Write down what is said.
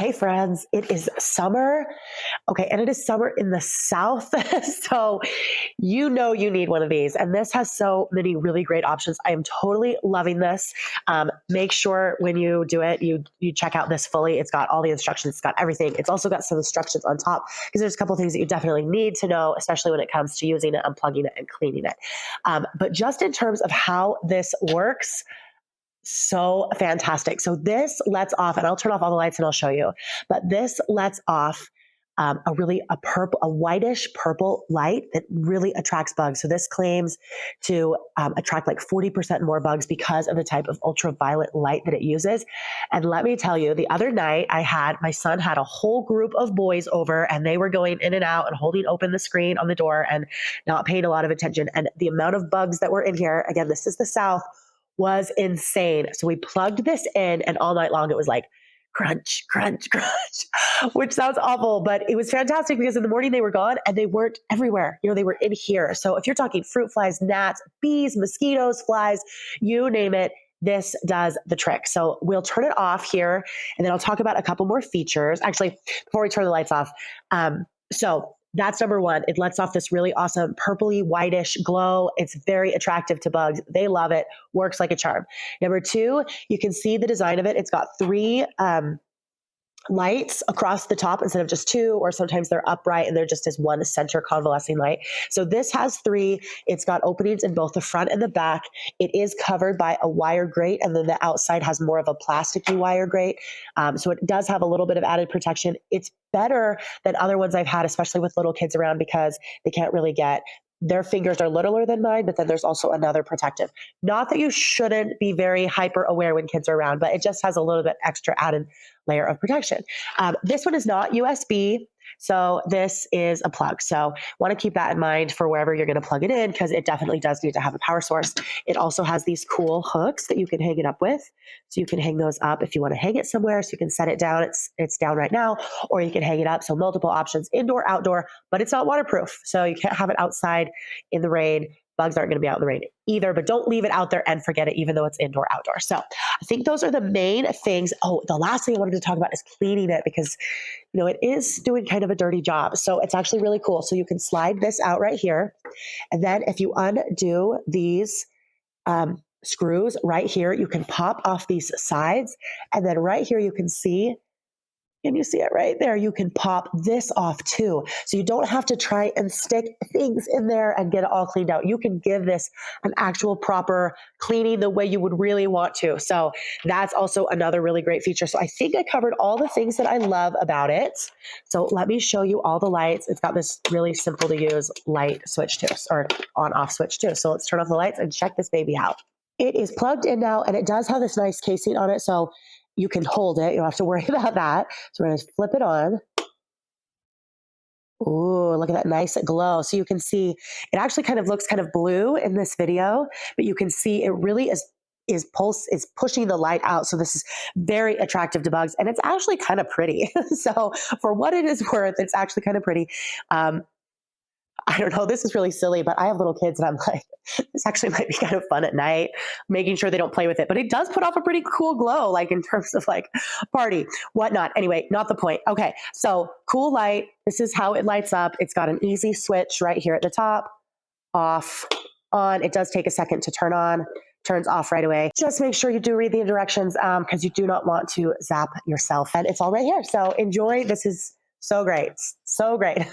Hey friends, it is summer. Okay, and it is summer in the South. So you know you need one of these. And this has so many really great options. I am totally loving this. Make sure when you do it, you check out this fully. It's got all the instructions, it's got everything. It's also got some instructions on top because there's a couple things that you definitely need to know, especially when it comes to using it, unplugging it, and cleaning it. But just in terms of how this works, so fantastic. So this lets off, and I'll turn off all the lights and I'll show you, but this lets off a whitish purple light that really attracts bugs. So this claims to attract like 40% more bugs because of the type of ultraviolet light that it uses. And let me tell you, the other night my son had a whole group of boys over and they were going in and out and holding open the screen on the door and not paying a lot of attention. And the amount of bugs that were in here, again, this is the South, was insane. So we plugged this in and all night long it was like crunch, crunch, crunch, which sounds awful, but it was fantastic because in the morning they were gone and they weren't everywhere. They were in here. So if you're talking fruit flies, gnats, bees, mosquitoes, flies, you name it, this does the trick. So we'll turn it off here and then I'll talk about a couple more features. Actually, before we turn the lights off. So that's number one. It lets off this really awesome purpley whitish glow. It's very attractive to bugs. They love it. Works like a charm. Number two, you can see the design of it. It's got three lights across the top instead of just two, or sometimes they're upright and they're just as one center convalescing light. So this has three. It's got openings in both the front and the back. It is covered by a wire grate, and then the outside has more of a plasticky wire grate. So it does have a little bit of added protection. It's better than other ones I've had, especially with little kids around, because they can't really get their fingers are littler than mine, but then there's also another protective. Not that you shouldn't be very hyper aware when kids are around, but it just has a little bit extra added layer of protection. This one is not USB. So this is a plug. So want to keep that in mind for wherever you're going to plug it in, because it definitely does need to have a power source. It also has these cool hooks that you can hang it up with. So you can hang those up if you want to hang it somewhere. So you can set it down. It's down right now, or you can hang it up. So multiple options, indoor, outdoor, but it's not waterproof. So you can't have it outside in the rain. Bugs aren't going to be out in the rain either, but don't leave it out there and forget it, even though it's indoor, outdoor. So I think those are the main things. Oh, the last thing I wanted to talk about is cleaning it, because, it is doing kind of a dirty job. So it's actually really cool. So you can slide this out right here. And then if you undo these screws right here, you can pop off these sides. And then right here, you can see, can you see it right there? You can pop this off too. So you don't have to try and stick things in there and get it all cleaned out. You can give this an actual proper cleaning the way you would really want to. So that's also another really great feature. So I think I covered all the things that I love about it. So let me show you all the lights. It's got this really simple to use light switch too, or on off switch too. So let's turn off the lights and check this baby out. It is plugged in now, and it does have this nice casing on it. So you can hold it. You don't have to worry about that. So we're going to flip it on. Ooh, look at that nice glow. So you can see it actually kind of looks kind of blue in this video, but you can see it really is pushing the light out. So this is very attractive to bugs, and it's actually kind of pretty. So for what it is worth, it's actually kind of pretty. I don't know, this is really silly, but I have little kids and I'm like, this actually might be kind of fun at night, making sure they don't play with it. But it does put off a pretty cool glow, like in terms of like party, whatnot. Anyway, not the point. Okay, so cool light. This is how it lights up. It's got an easy switch right here at the top, off, on. It does take a second to turn on, turns off right away. Just make sure you do read the directions because you do not want to zap yourself. And it's all right here. So enjoy. This is so great. So great.